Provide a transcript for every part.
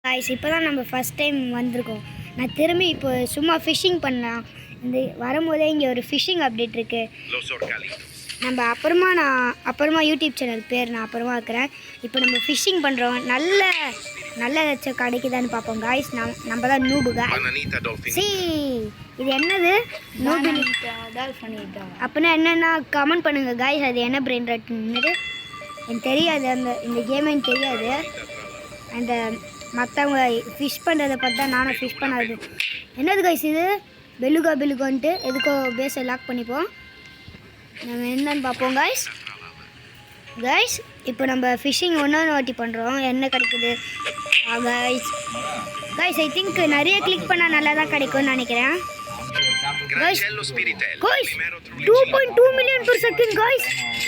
Guys இப்போ தான் நம்ம ஃபர்ஸ்ட் டைம் வந்திருக்கோம். நான் திரும்பி இப்போ சும்மா ஃபிஷிங் பண்ணலாம். இந்த வரும்போதே இங்கே ஒரு ஃபிஷிங் அப்டேட் இருக்குது. நம்ம அப்புறமா யூடியூப் சேனல் பேர் நான் அப்புறமா வைக்கிறேன். இப்போ நம்ம ஃபிஷிங் பண்ணுறோம். நல்ல ஏதாச்சும் கிடைக்குதான்னு பார்ப்போம் காய்ஸ். நம்ம தான் நூபு காய்ஸ். சி இது என்னது நூபு அப்படின்னா என்னென்னா கமெண்ட் பண்ணுங்கள் காய்ஸ். அது என்ன பிரெயின் ராட்னு எனக்கு தெரியாது. இந்த கேம் எனக்கு தெரியாது. அந்த மற்றவங்க ஃபிஷ் பண்ணுறதை பார்த்தா நானும் ஃபிஷ் பண்ணாது. என்னது காய்ஸ் இது பெலுகான்ட்டு எதுக்கோ பேஸை லாக் பண்ணிப்போம். நம்ம என்னன்னு பார்ப்போம் காய்ஸ். இப்போ நம்ம ஃபிஷ்ஷிங் ஒன்று வாட்டி பண்ணுறோம். என்ன கிடைக்குது காய்ஸ்? ஐ திங்க் நிறைய கிளிக் பண்ணால் நல்லா தான் கிடைக்கும்னு நினைக்கிறேன். Guys, 2.2 million per second guys.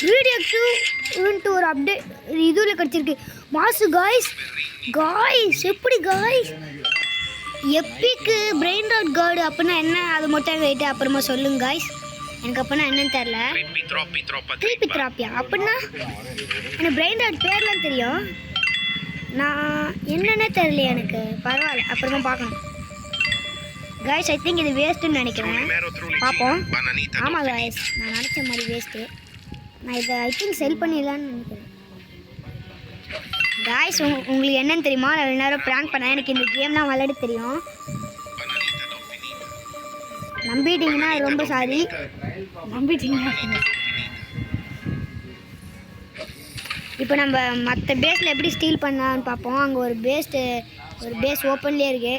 Video to ஒரு அப்டேட் இதுல கிடைச்சிருக்கு. மாசு guys எப்படி guys? Epic brain rot card அப்படின்னா என்ன? அது மட்டும் வெயிட் அப்புறமா சொல்லுங்க guys. எனக்கு அப்படின்னா என்னன்னு தெரியல. த்ராப்பியா அப்படின்னா எனக்கு பிரெயின் ராட் பேர்லாம் தெரியும். நான் என்னன்னே தெரியல எனக்கு. பரவாயில்ல அப்புறமா பார்க்கணும் गाइस. ஐ திங்க் இது வேஸ்ட்டுன்னு நினைக்கிறேன். பார்ப்போம். ஆமாம் गाइस, நான் நினச்ச மாதிரி வேஸ்ட்டு. நான் இதை ஐ திங்க் செல் பண்ணிடலான்னு நினைக்கிறேன். गाइस உங்களுக்கு என்னன்னு தெரியுமா? நான் நேரம் ப்ராங்க் பண்ணேன். எனக்கு இந்த கேம்லாம் விளையாட தெரியும். நம்பிட்டீங்கன்னா ரொம்ப சாரி. நம்பிட்டீங்கன்னா இப்போ நம்ம மற்ற பேஸில் எப்படி ஸ்டீல் பண்ணலான்னு பார்ப்போம். அங்கே ஒரு பேஸ் ஓப்பன்லேயே இருக்குது.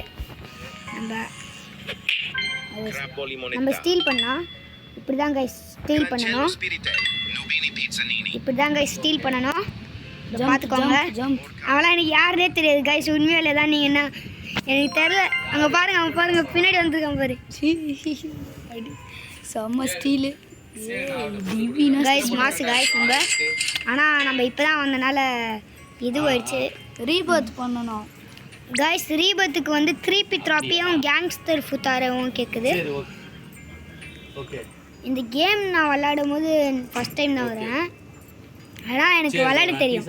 நம்ம ஸ்டீல் பண்ணலாம். இப்படி தான் கைஸ் ஸ்டீல் பண்ணணும். பார்த்துக்கோங்க. அவெல்லாம் எனக்கு யாருனே தெரியாது கைஸ். உண்மையிலே தான் நீங்கள் என்ன எனக்கு தெரில. அங்கே பாருங்க பின்னாடி வந்துருக்காங்க பாரு. செம்ம ஸ்டீலு கைஸ். மாசு கைஸ் நம்ம. ஆனால் நம்ம இப்போ தான் வந்தனால இது போயிடுச்சு. ரீபர்த் பண்ணணும் गाइस. ரீபத்துக்கு வந்து 3P த்ராப்பியும் கேங்ஸ்டர் ஃபுத்தாரவும் கேட்குது. இந்த கேம் நான் விளையாடும் போது ஃபஸ்ட் டைம் தான் வரேன். ஆனால் எனக்கு விளையாட தெரியும்.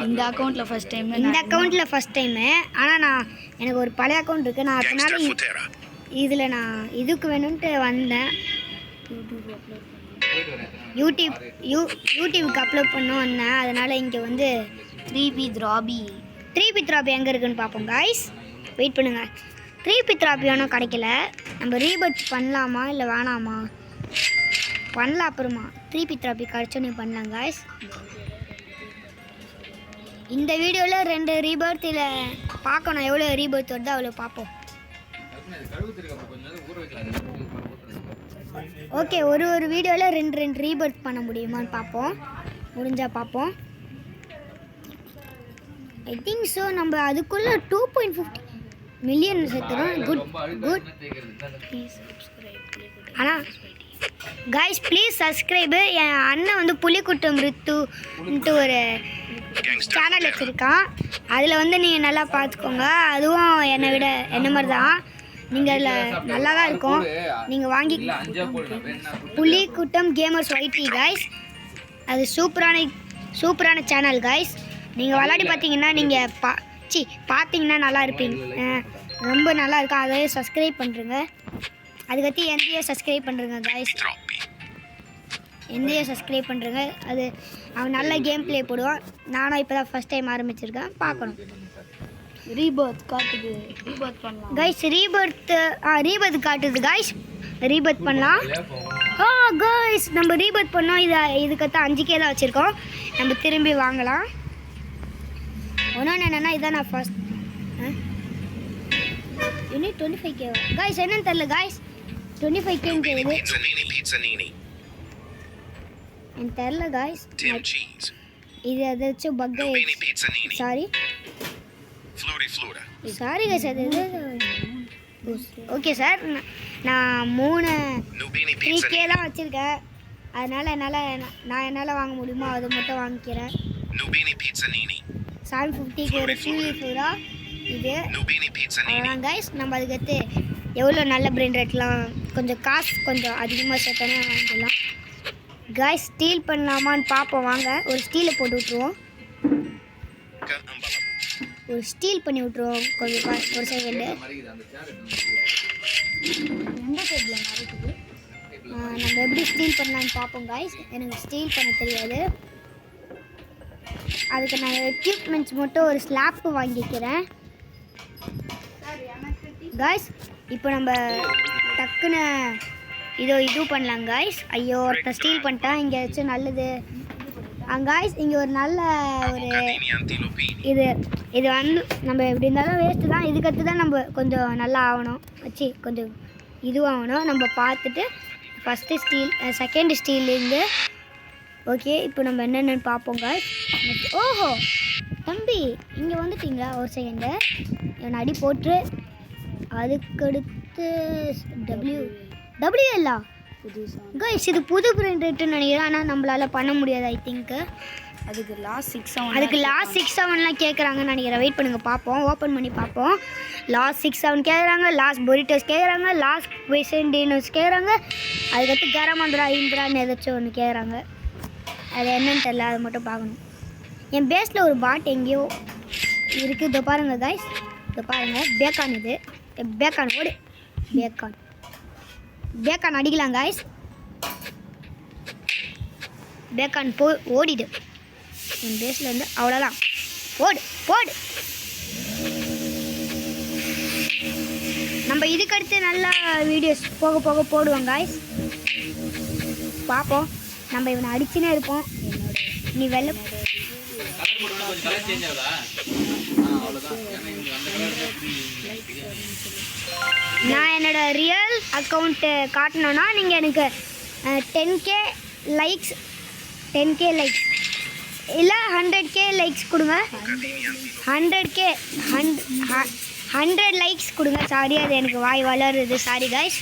இந்த அக்கௌண்ட்டில் ஃபஸ்ட் டைமு. ஆனால் எனக்கு ஒரு பழைய அக்கௌண்ட் இருக்குது. நான் அதனால இதில் நான் இதுக்கு வேணும்ன்ட்டு வந்தேன். யூடியூப்க்கு அப்லோட் பண்ண வந்தேன். அதனால் இங்கே வந்து 3P த்ராப்பி எங்கே இருக்குதுன்னு பார்ப்போம் காய்ஸ். வெயிட் பண்ணுங்கள். 3P த்ராப்பி ஒன்றும் கிடைக்கல. நம்ம ரீபர்த் பண்ணலாமா இல்லை வேணாமா? பண்ணலாம் அப்புறமா. 3P த்ராப்பி கிடைச்சோன்னே பண்ணலாம் காய்ஸ். இந்த வீடியோவில் 2 ரீபர்த்தில் பார்க்கணும். எவ்வளோ ரீபர்த் வருதோ அவ்வளோ பார்ப்போம். ஓகே, ஒரு வீடியோவில் 2 ரீபர்த் பண்ண முடியுமான்னு பார்ப்போம். முடிஞ்சால் பார்ப்போம். I think so. நம்ம அதுக்குள்ளே 2.50 மில்லியன் சேர்த்துறோம். குட். ஆனால் காய்ஸ் ப்ளீஸ் சப்ஸ்கிரைபு. என் அண்ணன் வந்து புலிக்குட்டம் ரித்துன்ட்டு ஒரு சேனல் வச்சுருக்கான். அதில் வந்து நீங்கள் நல்லா பார்த்துக்கோங்க. அதுவும் என்னை விட என்ன மாதிரி தான். நீங்கள் அதில் நல்லா தான் இருக்கும். நீங்கள் வாங்கி புலிக்குட்டம் கேமர்ஸ் ஒய்டி காய்ஸ். அது சூப்பரான சேனல் காய்ஸ். நீங்கள் விளையாடி பார்த்தீங்கன்னா நீங்கள் பார்த்தீங்கன்னா நல்லா இருப்பீங்க. ரொம்ப நல்லா இருக்கும். அதை சப்ஸ்கிரைப் பண்ணுறங்க. அதுக்கடுத்து எந்தையே சப்ஸ்கிரைப் பண்ணுறங்க காய்ஸ். எந்தையே சப்ஸ்கிரைப் பண்ணுறங்க. அது அவன் நல்ல கேம் ப்ளே போடுவான். நானும் இப்போ தான் ஃபஸ்ட் டைம் ஆரம்பிச்சிருக்கேன். பார்க்கணும். ரீபர்த் காட்டுது. ரீபர்த் பண்ணலாம் காய்ஸ். ரீபர்த் காட்டுது காய்ஸ். ரீபர்த் பண்ணலாம். காய்ஸ் நம்ம ரீபர்த் பண்ணோம். இதுக்கடுத்து 5K தான் வச்சுருக்கோம். நம்ம திரும்பி வாங்கலாம். ஒன்று என்னென்னா இதான் நான் ஃபர்ஸ்ட் இன்னும் 25K காய்ஸ். என்னன்னு தெரியல காய்ஸ். 25K தெரியுது எனக்கு தெரியல காய்ஸ். இது ஏதாச்சும் பக். Sorry guys. அது ஓகே சார். நான் 3K தான் வச்சுருக்கேன். அதனால் என்னால் வாங்க முடியுமோ அதை மட்டும் வாங்கிக்கிறேன். 750க்கு ஒரு ஃபியூரா இது. அதான் கைஸ். நம்ம அதுக்கடுத்து எவ்வளோ நல்ல பிரெயின் ரேட்லாம் கொஞ்சம் காசு கொஞ்சம் அதிகமாக சேர்த்தோன்னா வாங்கிக்கலாம் கைஸ். ஸ்டீல் பண்ணலாமான்னு பார்ப்போம் வாங்க. ஒரு ஸ்டீலை போட்டு விட்ருவோம். ஒரு ஸ்டீல் பண்ணி விட்ருவோம் கொஞ்சம் ஒரு செகண்டு. நம்ம எப்படி ஸ்டீல் பண்ணலான்னு பார்ப்போம் காய்ஸ். எனக்கு ஸ்டீல் பண்ண தெரியாது, அதுக்கு நான் எக்யூப்மெண்ட்ஸ் மட்டும் ஒரு ஸ்லாப்பு வாங்கிக்கிறேன் காய்ஸ். இப்போ நம்ம டக்குன்னு இது பண்ணலாம் காய்ஸ். ஐயோ ஒருத்தன் ஸ்டீல் பண்ணிட்டான். இங்கே வச்சு நல்லது காய்ஸ், இங்கே ஒரு நல்ல ஒரு இது வந்து நம்ம எப்படி இருந்தாலும் வேஸ்ட்டு தான். இதுக்கடுத்து தான் நம்ம கொஞ்சம் நல்லா ஆகணும் வச்சு கொஞ்சம் இதுவாகணும். நம்ம பார்த்துட்டு ஃபஸ்ட்டு ஸ்டீல் செகண்ட் ஸ்டீல்லேருந்து ஓகே. இப்போ நம்ம என்னென்னு பார்ப்போம் காய்ஸ். ஓஹோ தம்பி இங்கே வந்துட்டிங்களா? ஒரு செகண்டு என் அடி போட்டு அதுக்கடுத்து டபிள்யூஎல்லா கைஸ், இது புது பிரிண்ட் ரேட்டுன்னு நினைக்கிறேன். ஆனால் நம்மளால் பண்ண முடியாது ஐ திங்க்கு. அதுக்கு லாஸ்ட் 6-7லாம் கேட்குறாங்கன்னு நினைக்கிறேன். வெயிட் பண்ணுங்கள் பார்ப்போம், ஓப்பன் பண்ணி பார்ப்போம். லாஸ்ட் 6-7 கேட்குறாங்க, லாஸ்ட் பொரிட்டோஸ் கேட்குறாங்க, லாஸ்ட் வெசன்டினோஸ் கேட்குறாங்க, அதுக்கடுத்து கரமந்திரா இந்திரான்னு ஏதாச்சும் ஒன்று கேட்குறாங்க. அது என்னன்னு தெரியல, அது மட்டும் பார்க்கணும். என் பேஸில் ஒரு பாட் எங்கேயோ இருக்குது. இதோ பாருங்கள் கைஸ், இதோ பாருங்கள் பேக்கான். இது பேக்கான் ஓடு, பேக்கான் அடிக்கலாம் காய்ஸ். பேக்கான் ஓடிடு என் பேஸில் இருந்து. அவ்வளோதான், போடு. நம்ம இதுக்கடுத்து நல்லா வீடியோஸ் போக போக போடுவோம் காய்ஸ். பார்ப்போம், நம்ம இவனை அடிச்சுனே இருப்போம். நீ வெளில நான் என்னோட ரியல் அக்கௌண்ட்டு காட்டணுன்னா நீங்கள் எனக்கு 10K லைக்ஸ் இல்லை 100K லைக்ஸ் கொடுங்க. 100 லைக்ஸ் கொடுங்க. சாரி, அது எனக்கு வாய் வளருது, சாரி காய்ஸ்.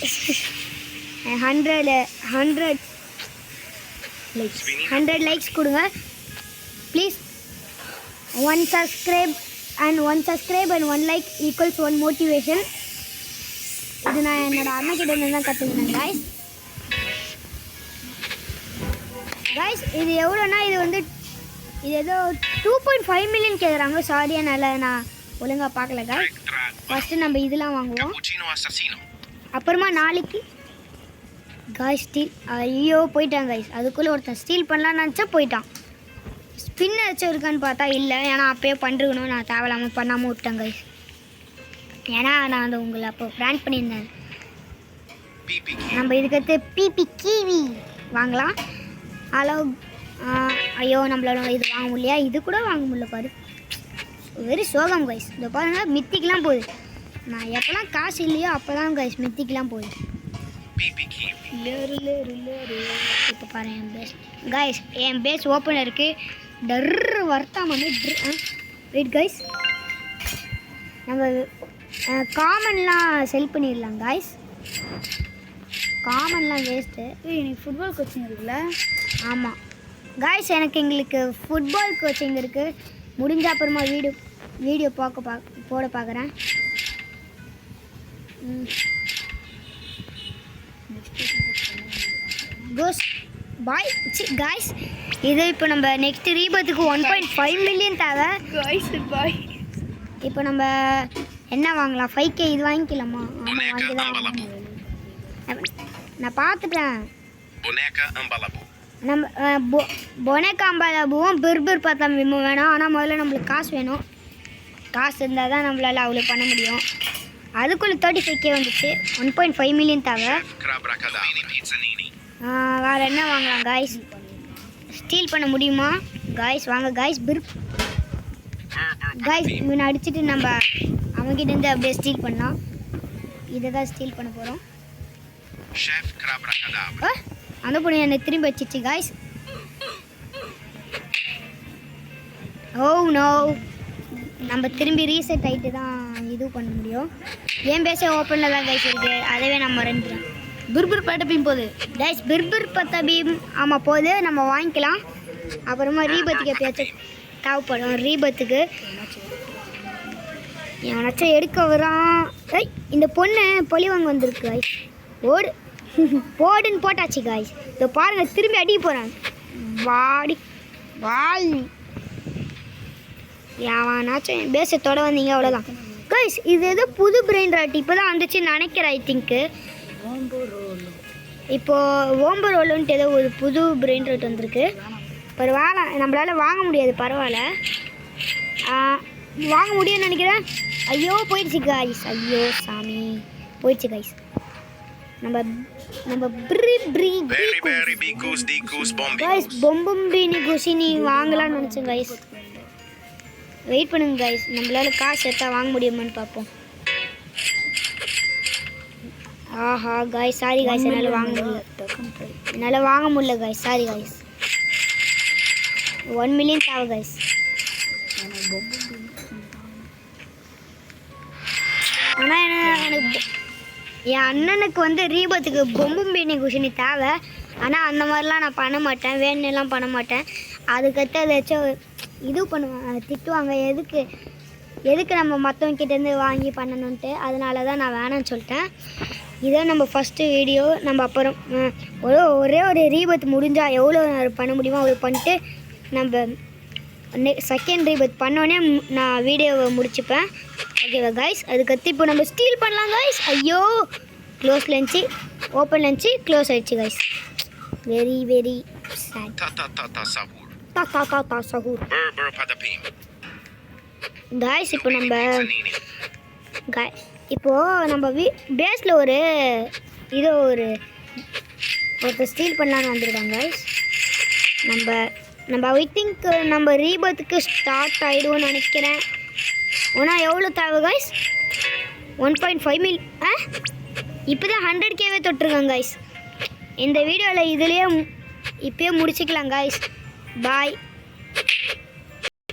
100 லைக்ஸ் கொடுங்க please. 1 subscribe and 1 like equals 1 motivation. இது நான் என்னோட அண்ணா கிட்ட இருந்து தான் கற்றுக்கினேன் காய்ஸ். இது எவ்வளோனா இது ஏதோ 2.5 மில்லியன் கேட்குறாங்க. சாரி, என்னால் நான் ஒழுங்காக பார்க்கல காய்ஸ். ஃபஸ்ட்டு நம்ம இதெல்லாம் வாங்குவோம், அப்புறமா நாளைக்கு காய்ஸ் ஸ்டீல். ஐயோ போயிட்டான் காய்ஸ். அதுக்குள்ளே ஒருத்தன் ஸ்டீல் பண்ணலான்னு நினச்சா போயிட்டான். ஸ்பின் ஏதாச்சும் இருக்கான்னு பார்த்தா இல்லை, ஏன்னா அப்போயே பண்ணிருக்கணும். நான் தேவையில்லாமல் பண்ணாமல் விட்டேன் கைஸ். ஏன்னா நான் அந்த உங்களை அப்போ பிராண்ட் பண்ணியிருந்தேன். நம்ம இதுக்கடுத்து பிபி கீவி வாங்கலாம். ஐயோ நம்மளால இது வாங்க முடியலையா? இது கூட வாங்க முடியல பாரு, வெரி சோகம் கைஸ். இதை பாருங்க, மித்திக்கெலாம் போகுது. நான் எப்போலாம் காசு இல்லையோ அப்போ தான் கைஸ் மித்திக்கெலாம் போகுது. இப்போ பாரு என் பேஸ் கைஸ், என் பேஸ் ஓப்பன் இருக்குது. டர்ரு வர்த்தாம வெயிட் கைஸ், நம்ம காமன்லாம் செல் பண்ணிடலாம் கைஸ். காமன்லாம் வேஸ்ட்டு. எனக்கு ஃபுட்பால் கோச்சிங் இருக்குல்ல? ஆமாம் கைஸ், எங்களுக்கு ஃபுட்பால் கோச்சிங் இருக்குது. முடிஞ்ச அப்புறமா வீடியோ போட பார்க்குறேன். கோஸ் பாய் காய்ஸ். இது இப்போ நம்ம நெக்ஸ்ட் ரீபத்துக்கு 1.5 மில்லியன் தேவை காய்ஸ். பாய் இப்போ நம்ம என்ன வாங்கலாம்? 5K இது வாங்கிக்கலாமா? ஆமாம் வாங்கிக்கலாம். நான் பார்த்துட்டேன். நம்ம பொனேக்கா அம்பாலாபுவும் பிர்பிர் பத்தாம்பியும் வேணும். ஆனால் முதல்ல நம்மளுக்கு காசு வேணும். காசு இருந்தால் தான் நம்மளால் அவ்வளோ பண்ண முடியும். அதுக்குள்ளே 35K வந்துச்சு. 1.5 மில்லியன் தேவை. வேறு என்ன வாங்கலாம் காய்ஸ்? ஸ்டீல் பண்ண முடியுமா காய்ஸ்? வாங்க காய்ஸ். காய்ஸ் இவனை அடிச்சுட்டு நம்ம அவங்ககிட்டேருந்து அப்படியே ஸ்டீல் பண்ணலாம். இதை தான் ஸ்டீல் பண்ண போகிறோம். அந்த பொண்ணு என்னை திரும்பி வச்சிச்சு காய்ஸ். ஓ நோ, நம்ம திரும்பி ரீசெட் ஆகிட்டு தான் இது பண்ண முடியும். ஏன் பேச ஓப்பனில் தான் கைஸ் இருக்குது, அதவே நான் மறந்துடுறேன். பிர்பிர் பீம் போகுது கைஸ், பிர்பிர் பீம். ஆமாம் போகுது, நம்ம வாங்கிக்கலாம். அப்புறமா ரீபத்துக்கு எப்பயாச்சும் தேவைப்படும். ரீபத்துக்கு எவனாச்சும் எடுக்க வரான். இந்த பொண்ணு பொலிவாங்க வந்திருக்கு கைஸ். ஓடு போடுன்னு போட்டாச்சு காய்ஸ். இதை பாருங்கள், திரும்பி அடிக்க போகிறாங்க. வாடி வால் யாவானாச்சும் பேசத்தோட வந்தீங்க அவ்வளோதான் கைஸ். இது ஏதோ புது பிரெயின் ராட் இப்போ தான் வந்துச்சுன்னு நினைக்கிறேன். ஐ திங்க்கு இப்போது ஓம்பர் ரோலுன்ட்டு ஏதோ ஒரு புது பிரெயின் ராட் வந்திருக்கு. பரவாயில்ல, நம்மளால் வாங்க முடியாது, பரவாயில்ல. வாங்க முடியும்னு நினைக்கிறேன். ஐயோ போயிடுச்சு கைஸ், ஐயோ சாமி போயிடுச்சு கைஸ். நம்ம கைஸ் பொம்பம்பினி குஷினி வாங்கலாம்னு நினச்சேன் கைஸ். வெயிட் பண்ணுங்க கைஸ், நம்மளால காசு எடுத்தா வாங்க முடியுமான்னு பார்ப்போம். ஆஹா கைஸ், சாரி கைஸ், என்னால் வாங்க முடியல கைஸ், சாரி கைஸ். 1 மில்லியன் தேவை கைஸ். ஆனால் எனக்கு என் அண்ணனுக்கு வந்து ரீபத்துக்கு பொம்பம்பினி குஷினி தேவை. ஆனால் அந்த மாதிரிலாம் நான் பண்ண மாட்டேன், வேணுன்னெல்லாம் பண்ண மாட்டேன். அதுக்கடுத்து ஏதாச்சும் இது பண்ணுவேன், திட்டுவாங்க, எதுக்கு நம்ம மற்றவங்க கிட்டேருந்து வாங்கி பண்ணணுன்ட்டு. அதனால தான் நான் வேணான்னு சொல்லிட்டேன். இதான் நம்ம ஃபஸ்ட்டு வீடியோ. நம்ம அப்புறம் ஒரே ஒரு ரீபத் முடிஞ்சால் எவ்வளோ பண்ண முடியுமோ அவ்வளோ பண்ணிட்டு நம்ம செகண்ட் ரீபத் பண்ணோடனே நான் வீடியோவை முடிச்சுப்பேன். ஓகேவா கைஸ்? அதுக்கடுத்து இப்போ நம்ம ஸ்டீல் பண்ணலாம் கைஸ். ஐயோ க்ளோஸில் இருந்துச்சு, ஓப்பனில் இருந்துச்சு, க்ளோஸ் ஆகிடுச்சு கைஸ். Very very sad. சஹூர் கைஸ். இப்போது நம்ம பேஸில் ஒருத்தர் ஸ்டீல் பண்ணலான்னு வந்திருக்காங்க கைஸ். நம்ம ஐ திங்க் நம்ம ரீபத்துக்கு ஸ்டார்ட் ஆகிடுவோன்னு நினைக்கிறேன். ஆனால் எவ்வளோ தேவை கைஸ்? 1.5 மில். இப்போ தான் 100Kவே தொட்டிருக்காங்க கைஸ். இந்த வீடியோவில் இப்போயே முடிச்சுக்கலாம் கைஸ். பாய்.